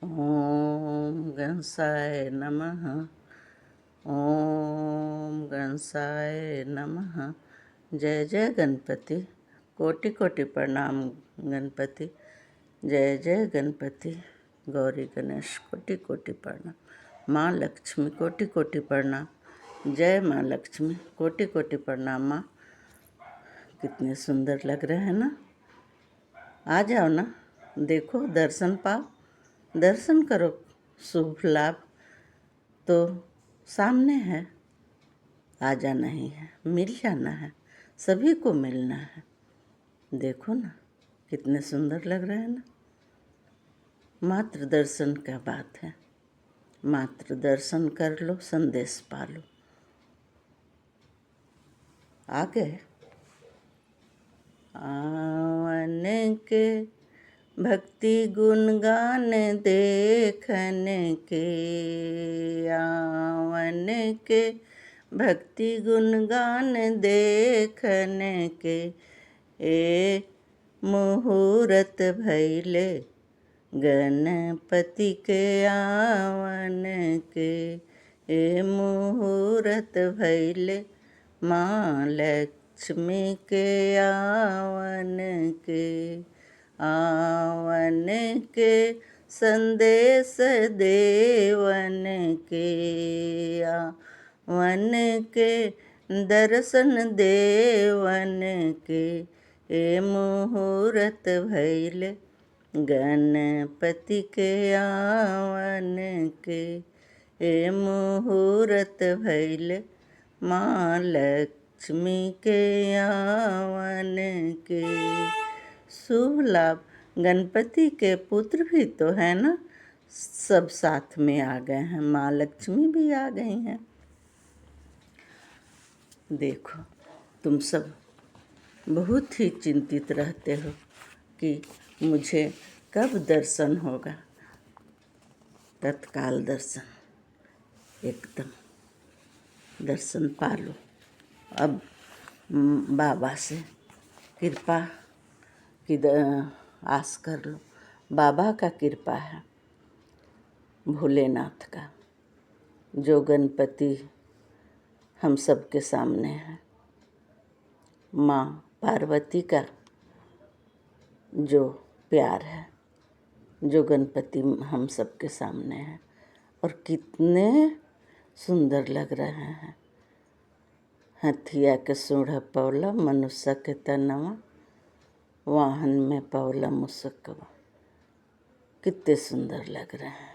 ओम गणसाय नमः। ओम गणसाय नमः। जय जय गणपति। कोटि कोटि प्रणाम गणपति। जय जय गणपति। गौरी गणेश कोटि कोटि प्रणाम। माँ लक्ष्मी कोटि कोटि प्रणाम। जय माँ लक्ष्मी कोटि कोटि प्रणाम। माँ कितने सुंदर लग रहे हैं ना। आ जाओ ना, देखो, दर्शन पाओ, दर्शन करो। शुभ लाभ तो सामने है, आ जाना ही है, मिल जाना है, सभी को मिलना है। देखो ना कितने सुंदर लग रहे हैं ना। मात्र दर्शन का बात है, मात्र दर्शन कर लो, संदेश पालो। आ गए आवन के भक्ति गुणगान देखन के, आवन के भक्ति गुणगान देखन के, ए मुहूर्त भैले गणपति के आवन के, ए मुहूर्त भैले माँ लक्ष्मी के आवन के, आवन के संदेश देवन के, आवन के दर्शन देवन के, ए मुहूर्त भैले गणपति के आवन के, ए मुहूर्त भैले माँ लक्ष्मी के आवन के। शुभ लाभ गणपति के पुत्र भी तो है ना, सब साथ में आ गए हैं। माँ लक्ष्मी भी आ गई हैं। देखो, तुम सब बहुत ही चिंतित रहते हो कि मुझे कब दर्शन होगा। तत्काल दर्शन, एकदम दर्शन पा लो। अब बाबा से कृपा की आस कर लो। बाबा का कृपा है, भोलेनाथ का, जो गणपति हम सब के सामने है, माँ पार्वती का जो प्यार है, जो गणपति हम सब के सामने है। और कितने सुंदर लग रहे हैं। हथिया के सूढ़ पौला, मनुष्य के तनवा, वाहन में पौला मुसकवा। कितने सुंदर लग रहे हैं।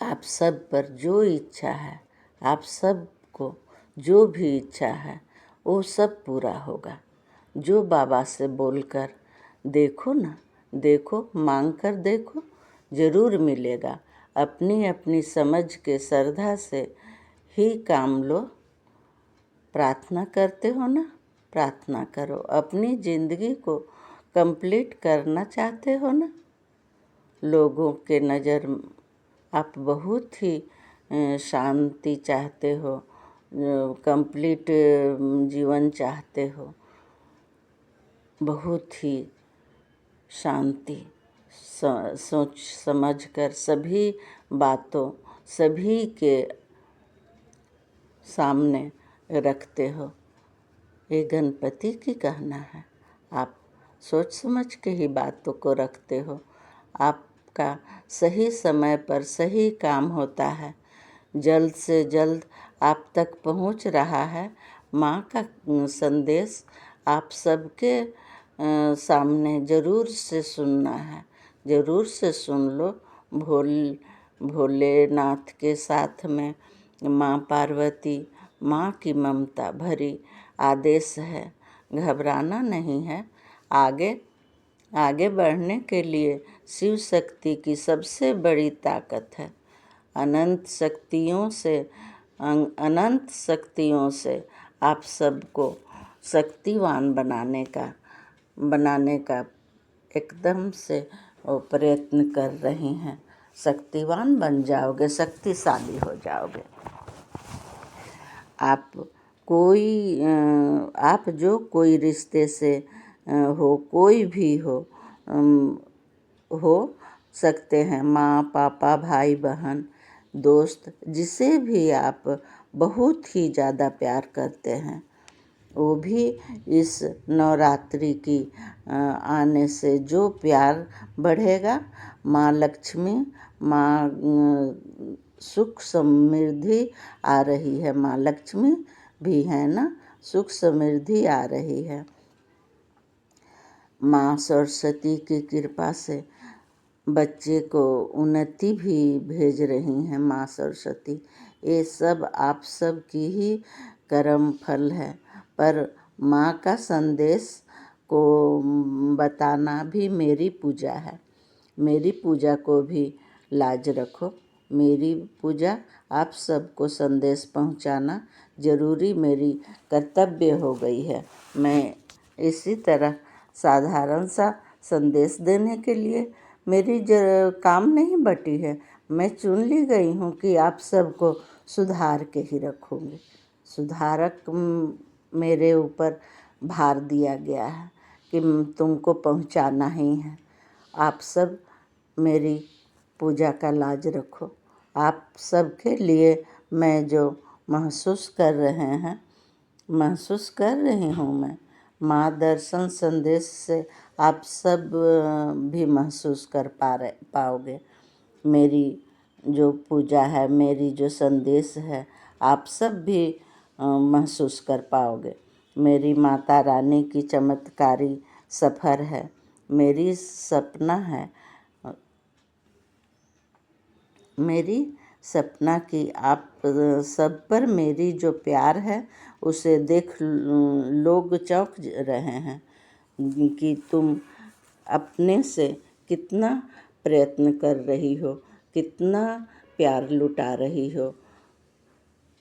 आप सब पर जो इच्छा है, आप सब को जो भी इच्छा है, वो सब पूरा होगा। जो बाबा से बोलकर देखो ना, देखो, मांग कर देखो, जरूर मिलेगा। अपनी अपनी समझ के श्रद्धा से ही काम लो। प्रार्थना करते हो ना, प्रार्थना करो। अपनी ज़िंदगी को कंप्लीट करना चाहते हो ना, लोगों के नज़र आप बहुत ही शांति चाहते हो, कंप्लीट जीवन चाहते हो, बहुत ही शांति सोच समझ कर सभी बातों सभी के सामने रखते हो। ये गणपति की कहना है। आप सोच समझ के ही बातों को रखते हो। आपका सही समय पर सही काम होता है। जल्द से जल्द आप तक पहुंच रहा है। माँ का संदेश आप सबके सामने ज़रूर से सुनना है। ज़रूर से सुन लो। भोलेनाथ के साथ में माँ पार्वती, माँ की ममता भरी आदेश है। घबराना नहीं है। आगे बढ़ने के लिए शिव शक्ति की सबसे बड़ी ताकत है। अनंत शक्तियों से आप सबको शक्तिवान बनाने का एकदम से वो प्रयत्न कर रही हैं। शक्तिवान बन जाओगे, शक्तिशाली हो जाओगे। आप जो कोई रिश्ते से हो, कोई भी हो सकते हैं। माँ, पापा, भाई, बहन, दोस्त, जिसे भी आप बहुत ही ज़्यादा प्यार करते हैं, वो भी इस नवरात्रि की आने से जो प्यार बढ़ेगा, माँ लक्ष्मी, माँ सुख समृद्धि आ रही है। माँ लक्ष्मी भी है ना, सुख समृद्धि आ रही है। माँ सरस्वती की कृपा से बच्चे को उन्नति भी भेज रही हैं माँ सरस्वती। ये सब आप सब की ही कर्म फल है। पर माँ का संदेश को बताना भी मेरी पूजा है। मेरी पूजा को भी लाज रखो। मेरी पूजा आप सबको संदेश पहुंचाना जरूरी मेरी कर्तव्य हो गई है। मैं इसी तरह साधारण सा संदेश देने के लिए मेरी काम नहीं बटी है। मैं चुन ली गई हूँ कि आप सबको सुधार के ही रखूँगी। सुधारक मेरे ऊपर भार दिया गया है कि तुमको पहुँचाना ही है। आप सब मेरी पूजा का लाज रखो। आप सबके लिए मैं जो महसूस कर रही हूँ मैं माँ दर्शन संदेश से आप सब भी महसूस कर पाओगे। मेरी जो पूजा है, मेरी जो संदेश है, आप सब भी महसूस कर पाओगे। मेरी माता रानी की चमत्कारी सफ़र है। मेरी सपना कि आप सब पर मेरी जो प्यार है उसे देख लोग चौंक रहे हैं कि तुम अपने से कितना प्रयत्न कर रही हो, कितना प्यार लुटा रही हो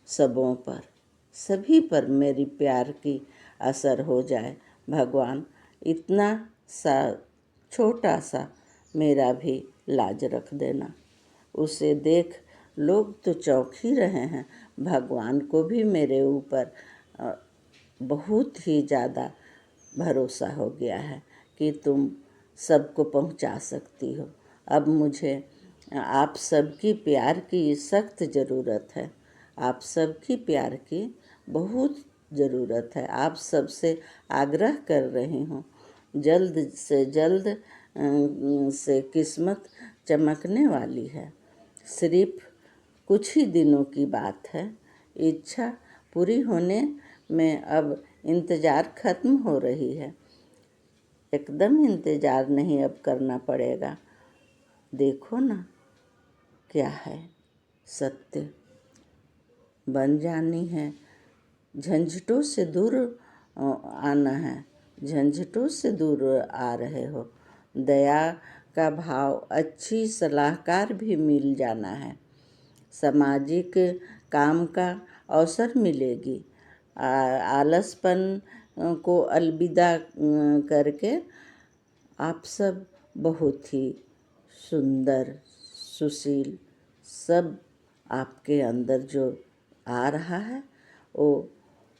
सबों पर। सभी पर मेरी प्यार की असर हो जाए भगवान। इतना सा छोटा सा मेरा भी लाज रख देना। उसे देख लोग तो चौंक ही रहे हैं। भगवान को भी मेरे ऊपर बहुत ही ज़्यादा भरोसा हो गया है कि तुम सबको पहुंचा सकती हो। अब मुझे आप सबकी प्यार की सख्त ज़रूरत है। आप सबकी प्यार की बहुत ज़रूरत है। आप सबसे आग्रह कर रही हूँ, जल्द से जल्द से किस्मत चमकने वाली है। सिर्फ कुछ ही दिनों की बात है। इच्छा पूरी होने में अब इंतज़ार ख़त्म हो रही है। एकदम इंतज़ार नहीं अब करना पड़ेगा। देखो ना क्या है, सत्य बन जानी है। झंझटों से दूर आना है। झंझटों से दूर आ रहे हो। दया का भाव, अच्छी सलाहकार भी मिल जाना है। सामाजिक काम का अवसर मिलेगी। आलसपन को अलविदा करके आप सब बहुत ही सुंदर, सुशील, सब आपके अंदर जो आ रहा है वो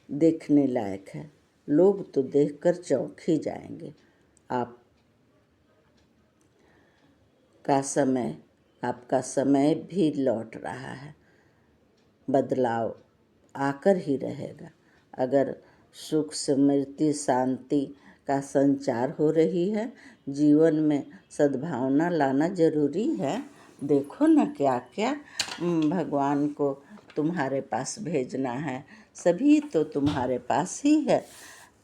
देखने लायक है। लोग तो देखकर चौंक ही जाएंगे। आपका समय भी लौट रहा है। बदलाव आकर ही रहेगा। अगर सुख समृद्धि शांति का संचार हो रही है, जीवन में सद्भावना लाना जरूरी है। देखो ना क्या क्या भगवान को तुम्हारे पास भेजना है। सभी तो तुम्हारे पास ही है।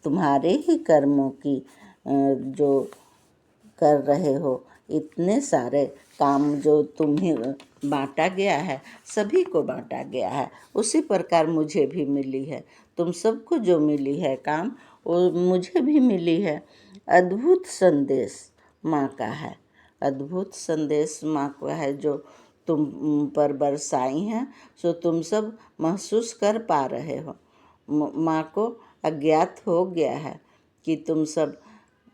तुम्हारे ही कर्मों की जो कर रहे हो, इतने सारे काम जो तुम्हें बांटा गया है, सभी को बांटा गया है। उसी प्रकार मुझे भी मिली है। तुम सबको जो मिली है काम, वो मुझे भी मिली है। अद्भुत संदेश माँ का है। अद्भुत संदेश माँ का है जो तुम पर बरसाई हैं, सो तुम सब महसूस कर पा रहे हो। माँ को अज्ञात हो गया है कि तुम सब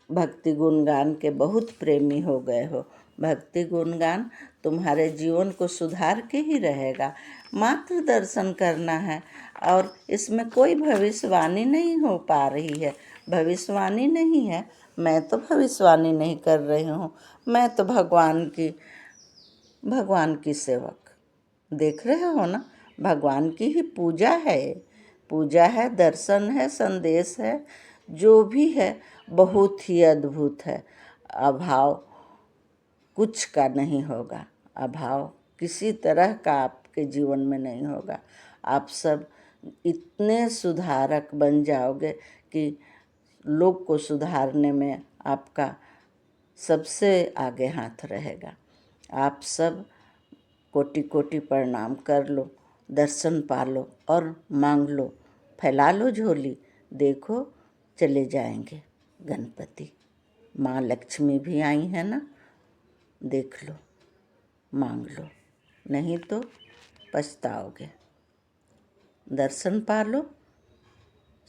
भक्ति गुणगान के बहुत प्रेमी हो गए हो। भक्ति गुणगान तुम्हारे जीवन को सुधार के ही रहेगा। मात्र दर्शन करना है और इसमें कोई भविष्यवाणी नहीं हो पा रही है। भविष्यवाणी नहीं है, मैं तो भविष्यवाणी नहीं कर रही हूँ, मैं तो भगवान की सेवक। देख रहे हो ना, भगवान की ही पूजा है। पूजा है, दर्शन है, संदेश है, जो भी है बहुत ही अद्भुत है। अभाव कुछ का नहीं होगा, अभाव किसी तरह का आपके जीवन में नहीं होगा। आप सब इतने सुधारक बन जाओगे कि लोग को सुधारने में आपका सबसे आगे हाथ रहेगा। आप सब कोटि कोटि प्रणाम कर लो, दर्शन पा लो और मांग लो, फैला लो झोली। देखो चले जाएंगे गणपति। माँ लक्ष्मी भी आई है ना, देख लो, मांग लो, नहीं तो पछताओगे। दर्शन पा लो,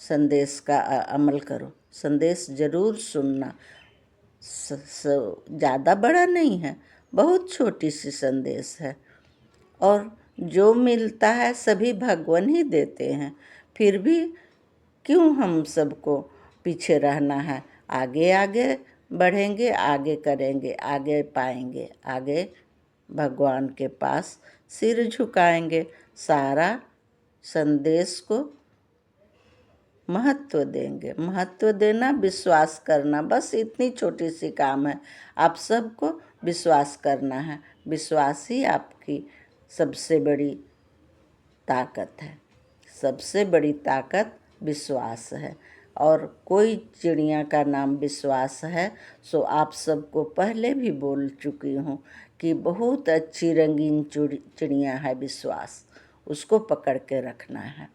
संदेश का अमल करो। संदेश जरूर सुनना। ज़्यादा बड़ा नहीं है, बहुत छोटी सी संदेश है, और जो मिलता है सभी भगवान ही देते हैं। फिर भी क्यों हम सबको पीछे रहना है? आगे आगे बढ़ेंगे, आगे करेंगे, आगे पाएंगे, आगे भगवान के पास सिर झुकाएंगे। सारा संदेश को महत्व देंगे। महत्व देना, विश्वास करना, बस इतनी छोटी सी काम है। आप सबको विश्वास करना है। विश्वास ही आपकी सबसे बड़ी ताकत है। सबसे बड़ी ताकत विश्वास है। और कोई चिड़िया का नाम विश्वास है, सो आप सबको पहले भी बोल चुकी हूँ कि बहुत अच्छी रंगीन चिड़िया है विश्वास। उसको पकड़ के रखना है।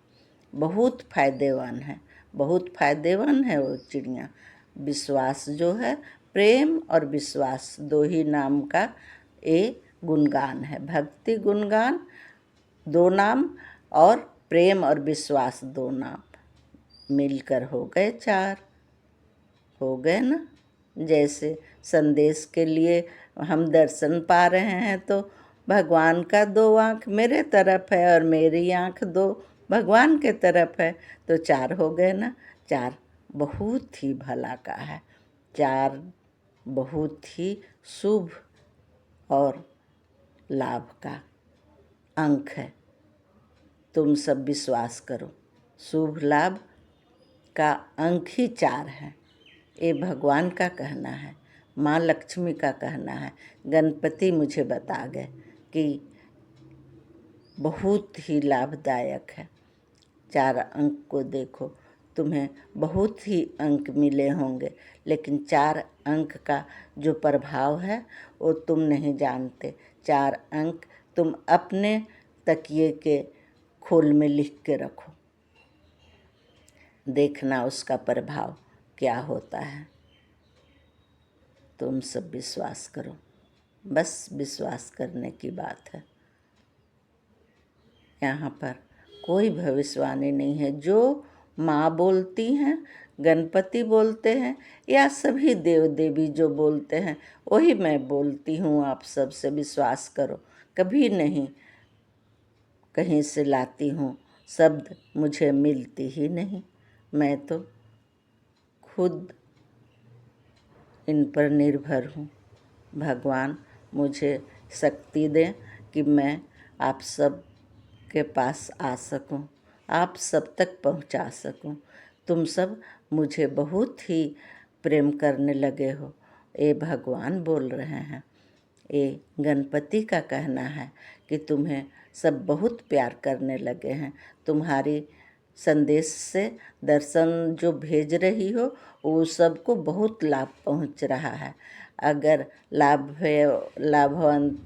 बहुत फायदेमंद है, बहुत फायदेमंद है वो चिड़िया। विश्वास जो है, प्रेम और विश्वास दो ही नाम का ये गुणगान है। भक्ति गुणगान दो नाम, और प्रेम और विश्वास दो नाम मिलकर हो गए चार। हो गए ना। जैसे संदेश के लिए हम दर्शन पा रहे हैं, तो भगवान का दो आँख मेरे तरफ है और मेरी आँख दो भगवान के तरफ है, तो चार हो गए ना। चार बहुत ही भला का है, चार बहुत ही शुभ और लाभ का अंक है। तुम सब विश्वास करो, शुभ लाभ का अंक ही चार है। ये भगवान का कहना है, माँ लक्ष्मी का कहना है। गणपति मुझे बता गए कि बहुत ही लाभदायक है। चार अंक को देखो, तुम्हें बहुत ही अंक मिले होंगे, लेकिन चार अंक का जो प्रभाव है वो तुम नहीं जानते। चार अंक तुम अपने तकिए के खोल में लिख के रखो, देखना उसका प्रभाव क्या होता है। तुम सब विश्वास करो, बस विश्वास करने की बात है। यहाँ पर कोई भविष्यवाणी नहीं है। जो माँ बोलती हैं, गणपति बोलते हैं, या सभी देव देवी जो बोलते हैं, वही मैं बोलती हूँ। आप सबसे विश्वास करो, कभी नहीं कहीं से लाती हूँ शब्द, मुझे मिलती ही नहीं। मैं तो खुद इन पर निर्भर हूँ। भगवान मुझे शक्ति दें कि मैं आप सब के पास आ सकूं, आप सब तक पहुंचा सकूं। तुम सब मुझे बहुत ही प्रेम करने लगे हो, ये भगवान बोल रहे हैं। ये गणपति का कहना है कि तुम्हें सब बहुत प्यार करने लगे हैं। तुम्हारी संदेश से दर्शन जो भेज रही हो, वो सबको बहुत लाभ पहुंच रहा है। अगर लाभवान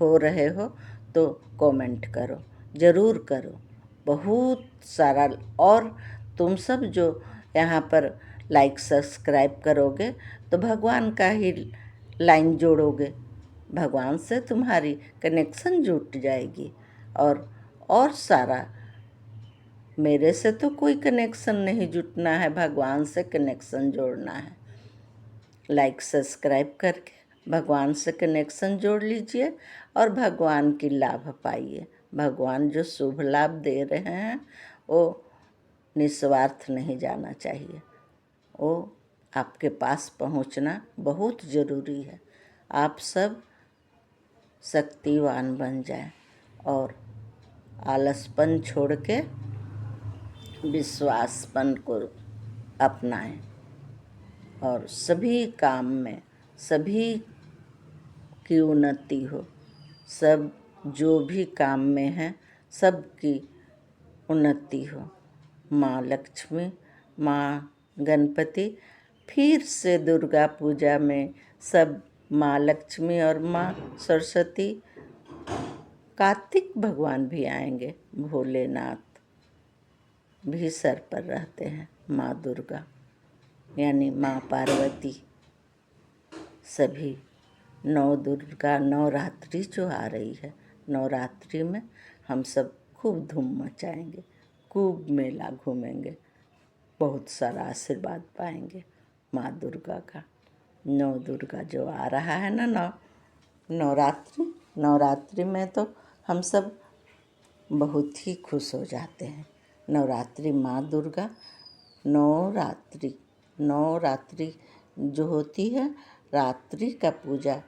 हो रहे हो तो कमेंट करो, ज़रूर करो, बहुत सारा। और तुम सब जो यहाँ पर लाइक सब्सक्राइब करोगे तो भगवान का ही लाइन जोड़ोगे, भगवान से तुम्हारी कनेक्शन जुट जाएगी। और सारा, मेरे से तो कोई कनेक्शन नहीं जुटना है, भगवान से कनेक्शन जोड़ना है। लाइक सब्सक्राइब करके भगवान से कनेक्शन जोड़ लीजिए और भगवान की लाभ पाइए। भगवान जो शुभ लाभ दे रहे हैं वो निस्वार्थ नहीं जाना चाहिए, वो आपके पास पहुंचना बहुत ज़रूरी है। आप सब शक्तिवान बन जाएं और आलसपन छोड़ के विश्वासपन को अपनाएं और सभी काम में सभी की उन्नति हो। सब जो भी काम में है सबकी उन्नति हो। माँ लक्ष्मी, माँ गणपति, फिर से दुर्गा पूजा में सब माँ लक्ष्मी और माँ सरस्वती, कार्तिक भगवान भी आएंगे, भोलेनाथ भी सर पर रहते हैं, माँ दुर्गा यानी माँ पार्वती। सभी दुर्गा नवरात्रि जो आ रही है, नवरात्रि में हम सब खूब धूम मचाएंगे, खूब मेला घूमेंगे, बहुत सारा आशीर्वाद पाएंगे माँ दुर्गा का। दुर्गा जो आ रहा है ना, नवरात्रि में तो हम सब बहुत ही खुश हो जाते हैं। नवरात्रि माँ दुर्गा, नवरात्रि जो होती है, रात्रि का पूजा